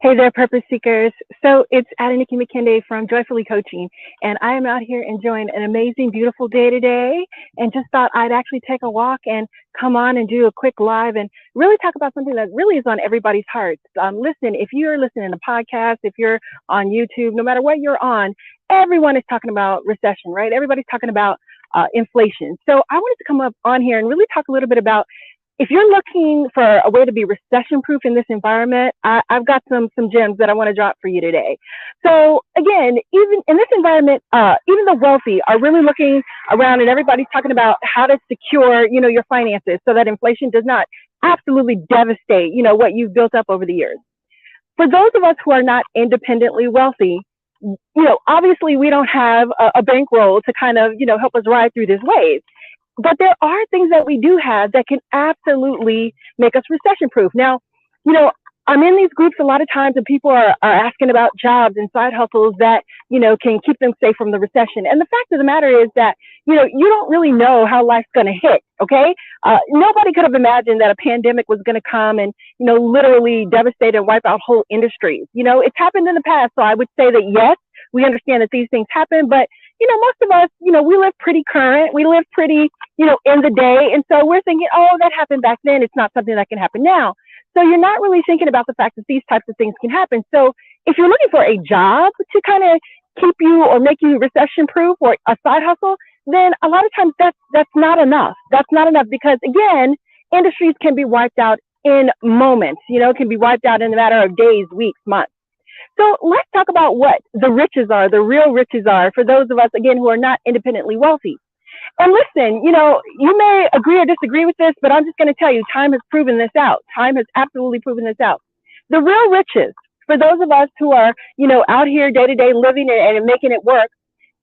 Hey there, purpose seekers. So it's Adeniki McKinday from Joyfully Coaching, and I am out here enjoying an amazing, beautiful day today, and just thought I'd actually take a walk and come on and do a quick live and really talk about something that really is on everybody's hearts. Listen, if you're listening to podcasts, if you're on YouTube, no matter what you're on, everyone is talking about recession, right? Everybody's talking about inflation. So I wanted to come up on here and really talk a little bit about if you're looking for a way to be recession proof in this environment, I've got some gems that I want to drop for you today. So again, even in this environment, even the wealthy are really looking around and everybody's talking about how to secure, your finances so that inflation does not absolutely devastate, what you've built up over the years. For those of us who are not independently wealthy, obviously we don't have a bankroll to kind of, help us ride through this wave. But there are things that we do have that can absolutely make us recession proof. Now, I'm in these groups a lot of times and people are asking about jobs and side hustles that, can keep them safe from the recession. And the fact of the matter is that, you don't really know how life's going to hit. Okay. Nobody could have imagined that a pandemic was going to come and, literally devastate and wipe out whole industries. It's happened in the past. So I would say that, yes, we understand that these things happen, but most of us, we live pretty current. We live pretty, in the day. And so we're thinking, oh, that happened back then. It's not something that can happen now. So you're not really thinking about the fact that these types of things can happen. So if you're looking for a job to kind of keep you or make you recession proof or a side hustle, then a lot of times that's not enough. That's not enough because again, industries can be wiped out in moments, can be wiped out in a matter of days, weeks, months. So let's talk about what the riches are, the real riches are for those of us, again, who are not independently wealthy. And listen, you may agree or disagree with this, but I'm just going to tell you, time has proven this out. Time has absolutely proven this out. The real riches for those of us who are, out here day to day living and making it work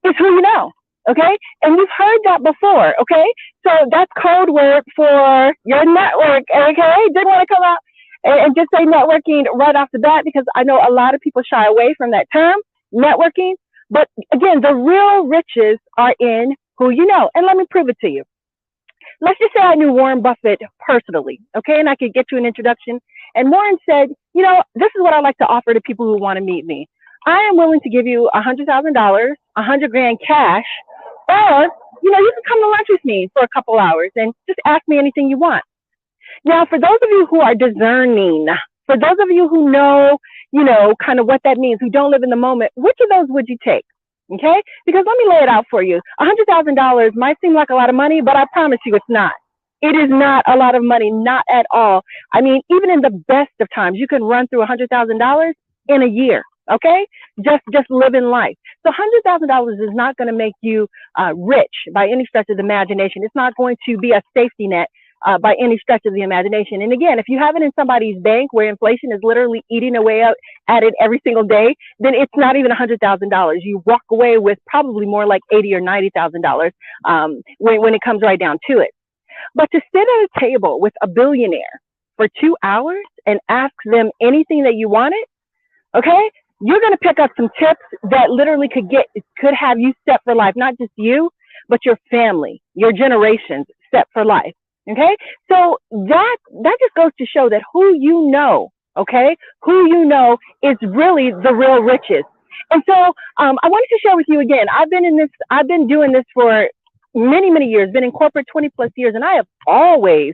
is who you know. Okay. And you've heard that before. Okay. So that's code word for your network. Okay. Didn't want to come out and just say networking right off the bat because I know a lot of people shy away from that term, networking. But again, the real riches are in who you know. And let me prove it to you. Let's just say I knew Warren Buffett personally, okay? And I could get you an introduction. And Warren said, this is what I like to offer to people who want to meet me. I am willing to give you $100,000, $100,000 cash, or, you can come to lunch with me for a couple hours and just ask me anything you want. Now, for those of you who are discerning, for those of you who know, kind of what that means, who don't live in the moment, which of those would you take? Okay? Because let me lay it out for you. $100,000 might seem like a lot of money, but I promise you it's not. It is not a lot of money, not at all. I mean, even in the best of times, you can run through $100,000 in a year. Okay? Just living life. So $100,000 is not going to make you rich by any stretch of the imagination. It's not going to be a safety net by any stretch of the imagination. And again, if you have it in somebody's bank where inflation is literally eating away at it every single day, then it's not even $100,000. You walk away with probably more like $80,000 or $90,000 when it comes right down to it. But to sit at a table with a billionaire for 2 hours and ask them anything that you wanted, okay, you're going to pick up some tips that literally could have you set for life, not just you, but your family, your generations set for life. Okay, so that just goes to show that who you know, okay, who you know is really the real riches. And so I wanted to share with you again. I've been doing this for many, many years, been in corporate 20 plus years, and I have always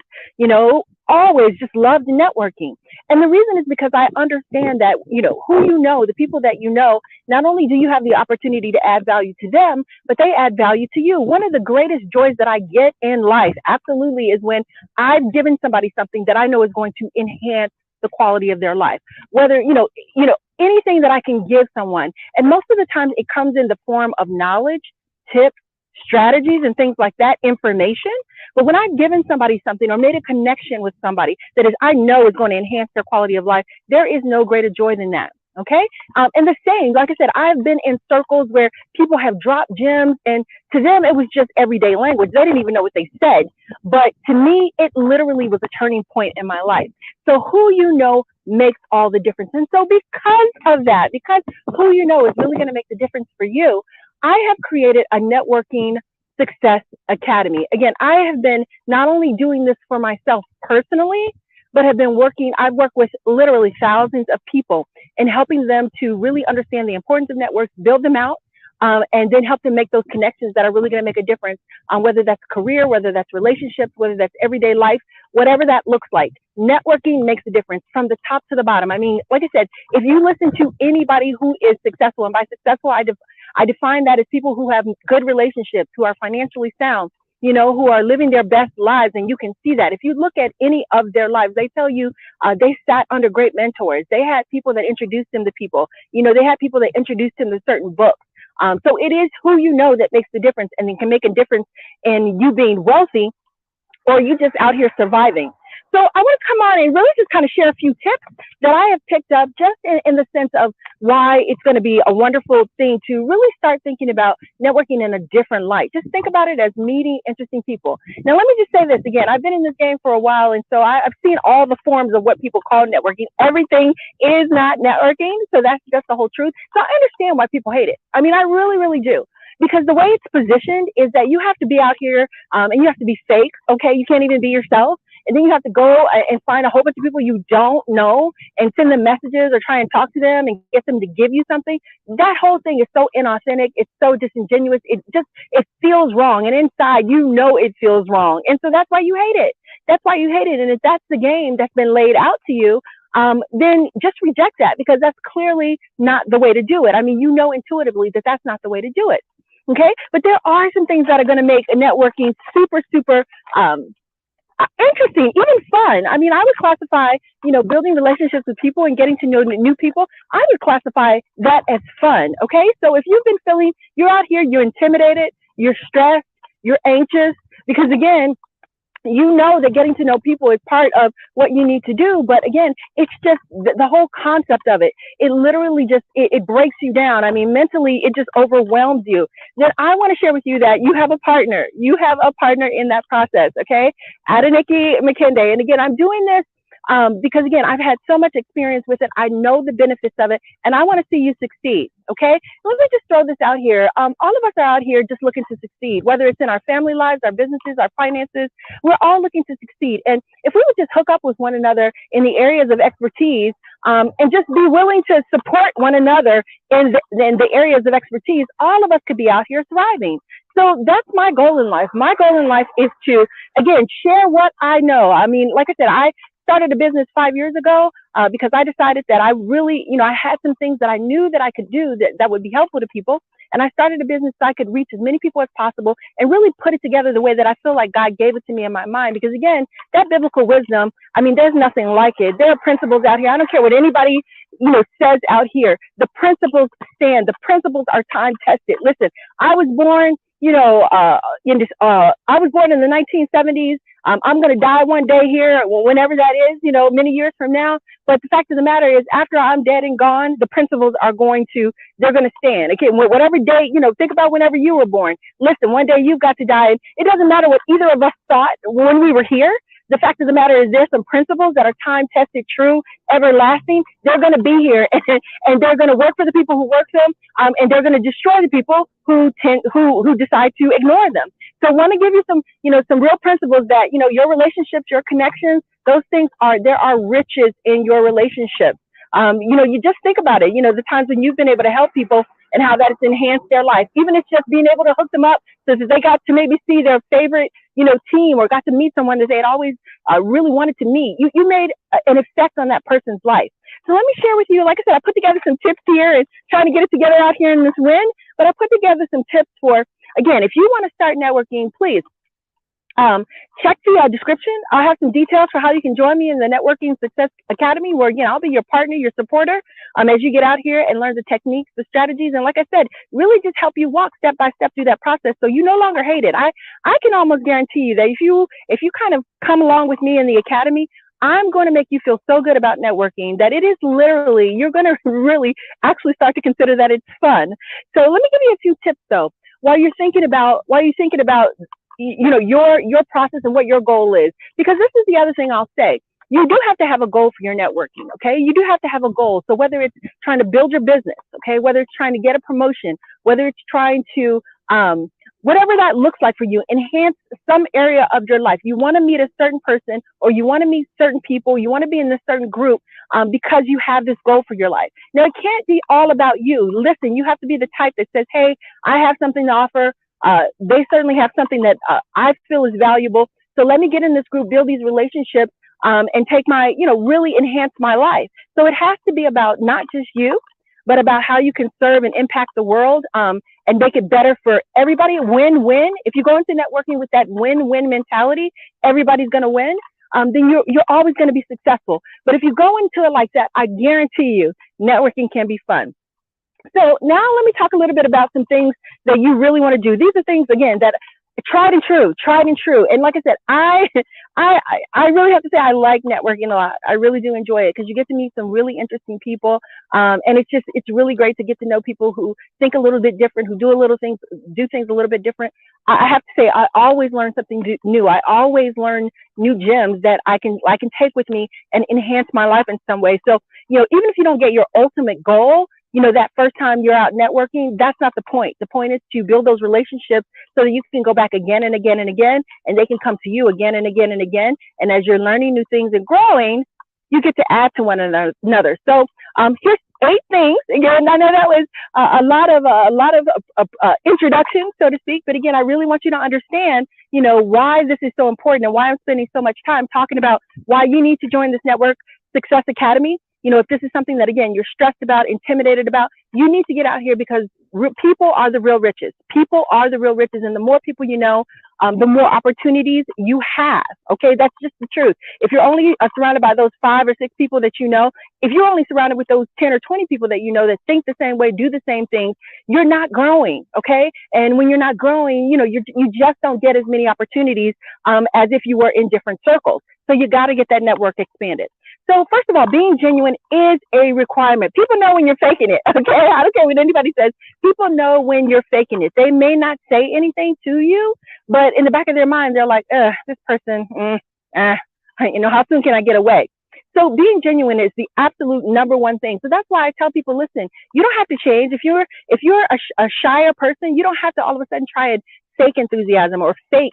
just loved networking. And the reason is because I understand that, who you know, the people that you know, not only do you have the opportunity to add value to them, but they add value to you. One of the greatest joys that I get in life, absolutely, is when I've given somebody something that I know is going to enhance the quality of their life. Whether, anything that I can give someone. And most of the time it comes in the form of knowledge, tips, strategies, and things like that, information. But when I've given somebody something or made a connection with somebody that I know is going to enhance their quality of life, there is no greater joy than that. Okay. And the same, like I said, I've been in circles where people have dropped gems and to them, it was just everyday language. They didn't even know what they said. But to me, it literally was a turning point in my life. So who you know makes all the difference. And so because of that, because who you know is really going to make the difference for you, I have created a networking success academy. Again, I have been not only doing this for myself personally, but have been working. I've worked with literally thousands of people and helping them to really understand the importance of networks, build them out, and then help them make those connections that are really going to make a difference, whether that's career, whether that's relationships, whether that's everyday life, whatever that looks like. Networking makes a difference from the top to the bottom. I mean, like I said, if you listen to anybody who is successful, and by successful, I define that as people who have good relationships, who are financially sound, who are living their best lives. And you can see that. If you look at any of their lives, they tell you they sat under great mentors. They had people that introduced them to people. They had people that introduced them to certain books. So it is who you know that makes the difference, and then can make a difference in you being wealthy or you just out here surviving. So I want to come on and really just kind of share a few tips that I have picked up just in the sense of why it's going to be a wonderful thing to really start thinking about networking in a different light. Just think about it as meeting interesting people. Now, let me just say this again. I've been in this game for a while, and so I've seen all the forms of what people call networking. Everything is not networking, so that's just the whole truth. So I understand why people hate it. I mean, I really, really do. Because the way it's positioned is that you have to be out here and you have to be fake, okay? You can't even be yourself. And then you have to go and find a whole bunch of people you don't know and send them messages or try and talk to them and get them to give you something. That whole thing is so inauthentic. It's so disingenuous. It feels wrong. And inside, it feels wrong. And so that's why you hate it. That's why you hate it. And if that's the game that's been laid out to you, then just reject that, because that's clearly not the way to do it. I mean, intuitively that that's not the way to do it. Okay. But there are some things that are going to make networking super, super, interesting, even fun. I mean, I would classify, building relationships with people and getting to know new people, I would classify that as fun. Okay. So if you've been feeling you're out here, you're intimidated, you're stressed, you're anxious, because again, that getting to know people is part of what you need to do. But again, it's just the whole concept of it. It literally just, it breaks you down. I mean, mentally, it just overwhelms you. Then I want to share with you that you have a partner. You have a partner in that process, okay? Adeniki McKenday. And again, I'm doing this because again, I've had so much experience with it. I know the benefits of it, and I want to see you succeed. Okay. Let me just throw this out here. All of us are out here just looking to succeed, whether it's in our family lives, our businesses, our finances. We're all looking to succeed. And if we would just hook up with one another in the areas of expertise, and just be willing to support one another in the areas of expertise, all of us could be out here thriving. So that's my goal in life. My goal in life is to, again, share what I know. I mean, like I said, I started a business 5 years ago because I decided that I really, I had some things that I knew that I could do that would be helpful to people. And I started a business so I could reach as many people as possible and really put it together the way that I feel like God gave it to me in my mind. Because again, that biblical wisdom, I mean, there's nothing like it. There are principles out here. I don't care what anybody, says out here. The principles stand. The principles are time tested. Listen, I was born, I was born in the 1970s. I'm going to die one day here, whenever that is, many years from now. But the fact of the matter is, after I'm dead and gone, the principles are they're going to stand. Okay, whatever day, think about whenever you were born. Listen, one day you've got to die. It doesn't matter what either of us thought when we were here. The fact of the matter is, there's some principles that are time tested, true, everlasting. They're going to be here, and they're going to work for the people who work them, and they're going to destroy the people who decide to ignore them. So I want to give you some real principles that, your relationships, your connections, those things there are riches in your relationships. You just think about it, the times when you've been able to help people and how that has enhanced their life. Even if it's just being able to hook them up so that they got to maybe see their favorite, team, or got to meet someone that they had always really wanted to meet. You made an effect on that person's life. So let me share with you, like I said, I put together some tips here and trying to get it together out here in this wind, but I put together some tips for, again, if you want to start networking, please check the description. I'll have some details for how you can join me in the Networking Success Academy, where, I'll be your partner, your supporter, as you get out here and learn the techniques, the strategies. And like I said, really just help you walk step by step through that process, so you no longer hate it. I can almost guarantee you that if you kind of come along with me in the academy, I'm going to make you feel so good about networking that it is literally, you're going to really actually start to consider that it's fun. So let me give you a few tips though, while you're thinking about your process and what your goal is. Because this is the other thing I'll say. You do have to have a goal for your networking, okay? You do have to have a goal. So whether it's trying to build your business, okay, whether it's trying to get a promotion, whether it's trying to whatever that looks like for you, enhance some area of your life. You want to meet a certain person, or you want to meet certain people, you want to be in this certain group because you have this goal for your life. Now, it can't be all about you. Listen, you have to be the type that says, hey, I have something to offer. They certainly have something that I feel is valuable. So let me get in this group, build these relationships, and take my, really enhance my life. So it has to be about not just you, but about how you can serve and impact the world and make it better for everybody. Win-win. If you go into networking with that win-win mentality, everybody's going to win. Then you're always going to be successful. But if you go into it like that, I guarantee you, networking can be fun. So now let me talk a little bit about some things that you really want to do. These are things, again, that tried and true. And like I said, I really have to say I like networking a lot. I really do enjoy it because you get to meet some really interesting people. And it's really great to get to know people who think a little bit different, who do things a little bit different. I have to say, I always learn something new. I always learn new gems that I can take with me and enhance my life in some way. So, even if you don't get your ultimate goal, that first time you're out networking, that's not the point. The point is to build those relationships so that you can go back again and again and again, and they can come to you again and again and again. And as you're learning new things and growing, you get to add to one another. So here's 8 things. Again, I know that was a lot of introduction, so to speak. But again, I really want you to understand, why this is so important and why I'm spending so much time talking about why you need to join this Network Success Academy. If this is something that, again, you're stressed about, intimidated about, you need to get out here because people are the real riches. People are the real riches. And the more people you know, the more opportunities you have. Okay, that's just the truth. If you're only surrounded by those 5 or 6 people that you know, if you're only surrounded with those 10 or 20 people that you know that think the same way, do the same thing, you're not growing. Okay, and when you're not growing, you just don't get as many opportunities as if you were in different circles. So you got to get that network expanded. So first of all, being genuine is a requirement. People know when you're faking it, okay? I don't care what anybody says. People know when you're faking it. They may not say anything to you, but in the back of their mind, they're like, this person, how soon can I get away? So being genuine is the absolute number one thing. So that's why I tell people, listen, you don't have to change. If you're a shyer person, you don't have to all of a sudden try and fake enthusiasm or fake,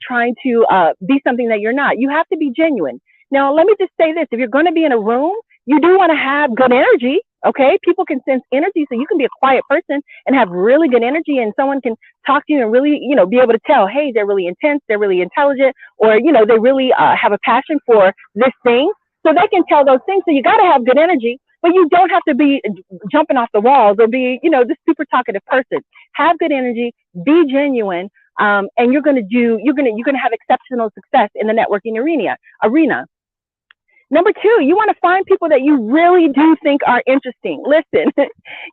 trying to be something that you're not. You have to be genuine. Now, let me just say this. If you're going to be in a room, you do want to have good energy, okay? People can sense energy, so you can be a quiet person and have really good energy, and someone can talk to you and really, be able to tell, hey, they're really intense, they're really intelligent, or, they really have a passion for this thing. So they can tell those things. So you got to have good energy, but you don't have to be jumping off the walls or be, this super talkative person. Have good energy, be genuine, and you're going to have exceptional success in the networking arena. Number 2, you want to find people that you really do think are interesting. Listen,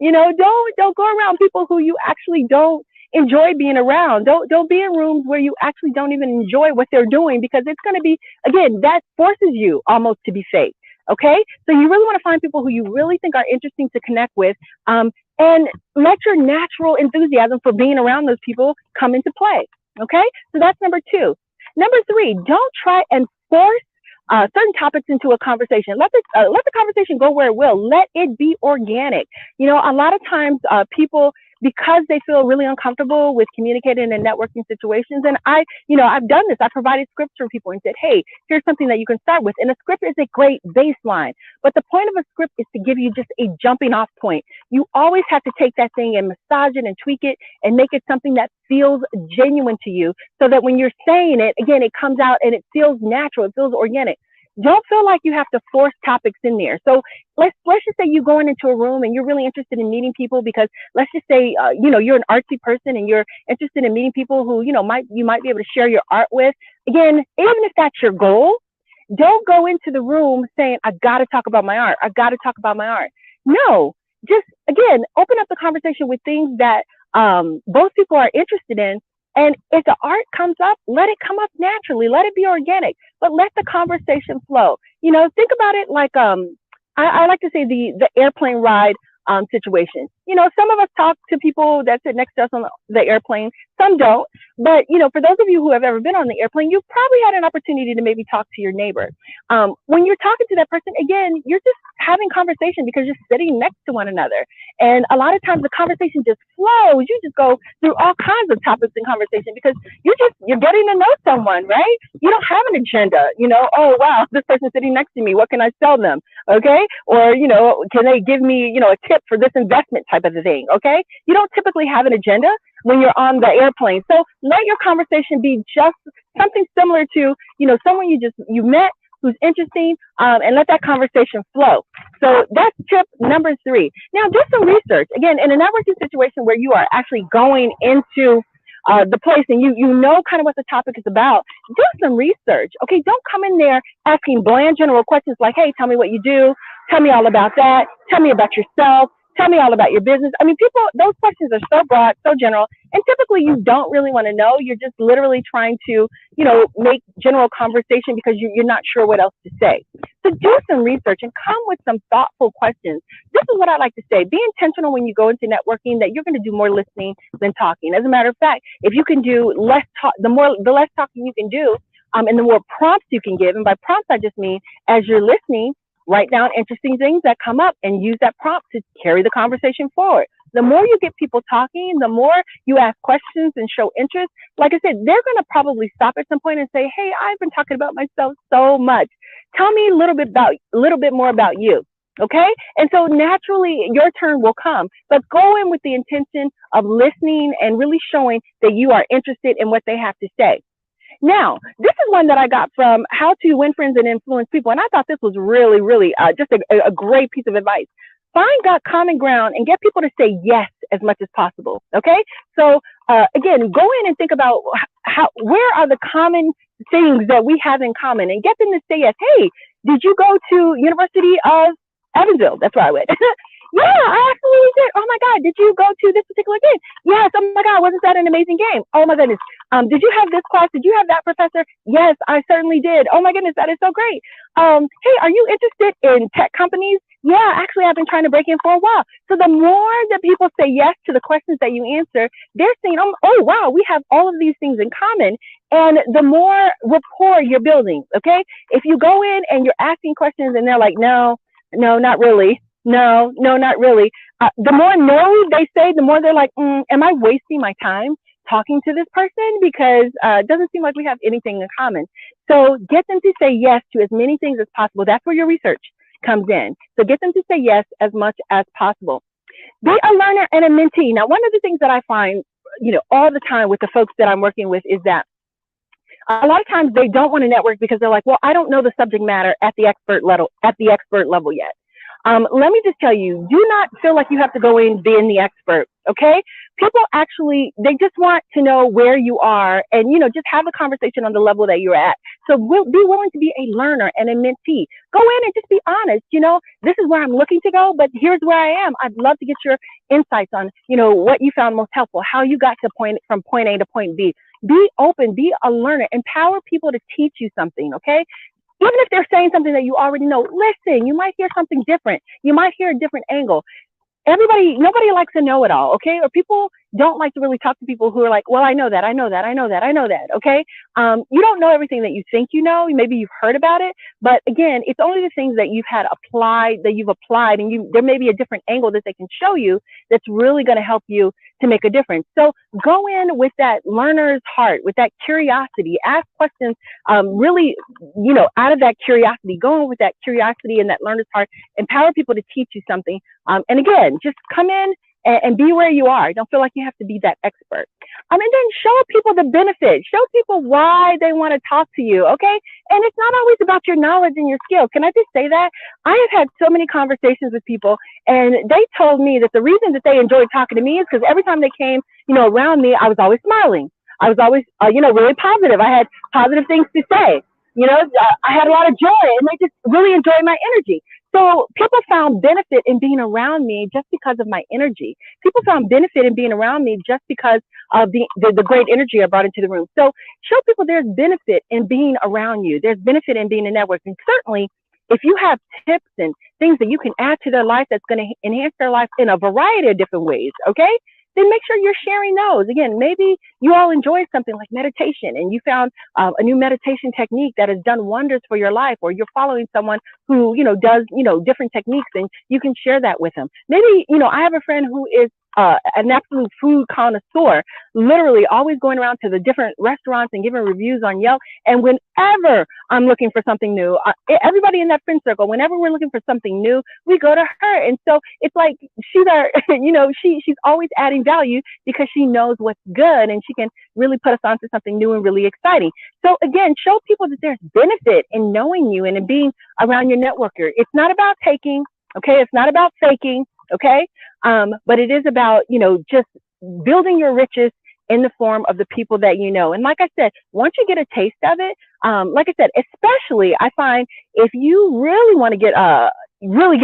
don't go around people who you actually don't enjoy being around. Don't be in rooms where you actually don't even enjoy what they're doing, because it's going to be, again, that forces you almost to be fake. Okay, so you really want to find people who you really think are interesting to connect with, and let your natural enthusiasm for being around those people come into play. Okay, so that's number 2. Number 3, don't try and force certain topics into a conversation. Let the conversation go where it will. Let it be organic. A lot of times people, because they feel really uncomfortable with communicating in networking situations, and I've done this. I provided scripts for people and said, hey, here's something that you can start with. And a script is a great baseline. But the point of a script is to give you just a jumping off point. You always have to take that thing and massage it and tweak it and make it something that feels genuine to you, so that when you're saying it, again, it comes out and it feels natural, it feels organic. Don't feel like you have to force topics in there. So let's just say you're going into a room and you're really interested in meeting people, because let's just say you're an artsy person and you're interested in meeting people who you might be able to share your art with. Again, even if that's your goal, don't go into the room saying, I got to talk about my art. I got to talk about my art. No, just, again, open up the conversation with things that both people are interested in. And if the art comes up, let it come up naturally. Let it be organic, but let the conversation flow. Think about it like I like to say the airplane ride situation. Some of us talk to people that sit next to us on the airplane. Some don't. But, for those of you who have ever been on the airplane, you've probably had an opportunity to maybe talk to your neighbor. When you're talking to that person, again, you're just having conversation because you're sitting next to one another. And a lot of times the conversation just flows. You just go through all kinds of topics in conversation because you're getting to know someone, right? You don't have an agenda, oh wow, this person's sitting next to me. What can I sell them? Okay. Or, can they give me, a tip for this investment type of a thing? Okay. You don't typically have an agenda when you're on the airplane. So let your conversation be just something similar to, someone you met who's interesting, and let that conversation flow. So that's tip number 3. Now do some research. Again, in a networking situation where you are actually going into the place and you know kind of what the topic is about, do some research. Okay, don't come in there asking bland general questions like, hey, tell me what you do, tell me all about that, tell me about yourself, tell me all about your business. I mean, those questions are so broad, so general, and typically you don't really want to know. You're just literally trying to, make general conversation because you're not sure what else to say. So do some research and come with some thoughtful questions. This is what I like to say. Be intentional when you go into networking that you're going to do more listening than talking. As a matter of fact, if you can do less talk, the less talking you can do, and the more prompts you can give. And by prompts, I just mean as you're listening, write down interesting things that come up and use that prompt to carry the conversation forward. The more you get people talking, the more you ask questions and show interest. Like I said, they're going to probably stop at some point and say, hey, I've been talking about myself so much. Tell me a little bit more about you. Okay. And so naturally your turn will come, but go in with the intention of listening and really showing that you are interested in what they have to say. Now, this is one that I got from How to Win Friends and Influence People. And I thought this was really, really just a great piece of advice. Find common ground and get people to say yes as much as possible. Okay. So again, go in and think about where are the common things that we have in common and get them to say yes. Hey, did you go to University of Evansville? That's where I went. Yeah, I absolutely did. Oh my God, did you go to this particular game? Yes. Oh my God, wasn't that an amazing game? Oh my goodness. Did you have this class? Did you have that professor? Yes, I certainly did. Oh my goodness, that is so great. Hey, are you interested in tech companies? Yeah, actually, I've been trying to break in for a while. So the more that people say yes to the questions that you answer, they're saying, oh wow, we have all of these things in common. And the more rapport you're building, okay? If you go in and you're asking questions and they're like, no, not really. No, not really. The more no they say, the more they're like, am I wasting my time talking to this person? Because it doesn't seem like we have anything in common. So get them to say yes to as many things as possible. That's where your research comes in. So get them to say yes as much as possible. Be a learner and a mentee. Now, one of the things that I find, all the time with the folks that I'm working with is that a lot of times they don't want to network because they're like, well, I don't know the subject matter at the expert level yet. Let me just tell you, do not feel like you have to go in being the expert, okay? People actually, they just want to know where you are and, just have a conversation on the level that you're at. So be willing to be a learner and a mentee. Go in and just be honest, this is where I'm looking to go, but here's where I am. I'd love to get your insights on, what you found most helpful, how you got from point A to point B. Be open, be a learner, empower people to teach you something, okay? Even if they're saying something that you already know, listen, you might hear something different. You might hear a different angle. Nobody likes to know it all, okay? Or people don't like to really talk to people who are like, well, I know that, okay? You don't know everything that you think you know. Maybe you've heard about it, but again, it's only the things that you've applied, and there may be a different angle that they can show you that's really going to help you to make a difference. So go in with that learner's heart, with that curiosity, ask questions, really, out of that curiosity, go in with that curiosity and that learner's heart, empower people to teach you something. And again, just come in and be where you are. Don't feel like you have to be that expert. And then show people the benefits. Show people why they want to talk to you, okay? And it's not always about your knowledge and your skills. Can I just say that? I have had so many conversations with people, and they told me that the reason that they enjoyed talking to me is because every time they came, around me, I was always smiling. I was always, really positive. I had positive things to say. I had a lot of joy, and they just really enjoyed my energy. So people found benefit in being around me just because of my energy. People found benefit in being around me just because of the great energy I brought into the room. So show people there's benefit in being around you. There's benefit in being a network. And certainly, if you have tips and things that you can add to their life that's going to enhance their life in a variety of different ways, okay, then make sure you're sharing those. Again, maybe you all enjoy something like meditation and you found a new meditation technique that has done wonders for your life, or you're following someone who, does, different techniques, and you can share that with them. Maybe, I have a friend who is an absolute food connoisseur, literally always going around to the different restaurants and giving reviews on Yelp. And whenever I'm looking for something new, everybody in that friend circle, whenever we're looking for something new, we go to her. And so it's like she's our, she's always adding value because she knows what's good and she can really put us onto something new and really exciting. So again, show people that there's benefit in knowing you and in being around your networker. It's not about taking, okay? It's not about faking, okay? But it is about, just building your riches in the form of the people that you know. And like I said, once you get a taste of it, like I said, especially I find if you really want to get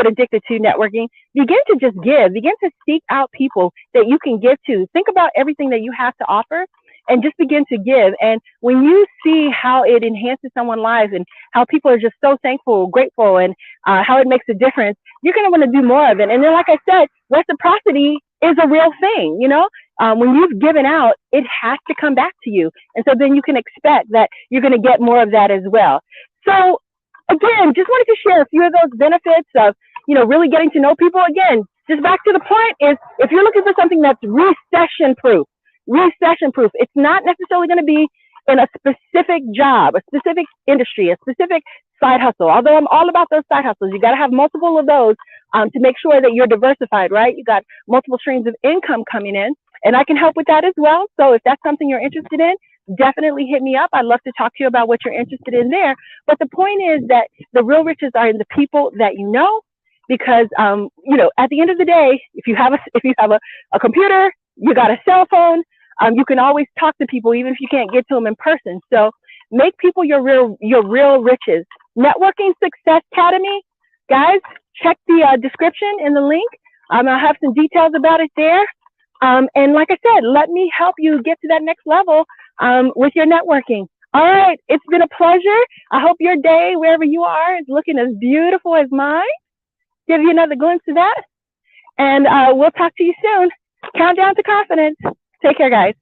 addicted to networking, begin to just give, begin to seek out people that you can give to. Think about everything that you have to offer and just begin to give. And when you see how it enhances someone's lives and how people are just so thankful, grateful, and how it makes a difference, you're going to want to do more of it. And then, like I said, reciprocity is a real thing. When you've given out, it has to come back to you. And so then you can expect that you're going to get more of that as well. So again, just wanted to share a few of those benefits of, really getting to know people. Again, just back to the point is, if you're looking for something that's recession proof, it's not necessarily going to be in a specific job, a specific industry, a specific side hustle. Although I'm all about those side hustles, you got to have multiple of those to make sure that you're diversified, right? You got multiple streams of income coming in, and I can help with that as well. So if that's something you're interested in, definitely hit me up. I'd love to talk to you about what you're interested in there. But the point is that the real riches are in the people that you know, because at the end of the day, if you have a computer, you got a cell phone, you can always talk to people even if you can't get to them in person. So make people your real riches. Networking Success Academy, guys, check the description in the link. I'll have some details about it there. And like I said, let me help you get to that next level with your networking. All right, it's been a pleasure. I hope your day, wherever you are, is looking as beautiful as mine. Give you another glimpse of that. And we'll talk to you soon. Countdown to confidence. Take care, guys.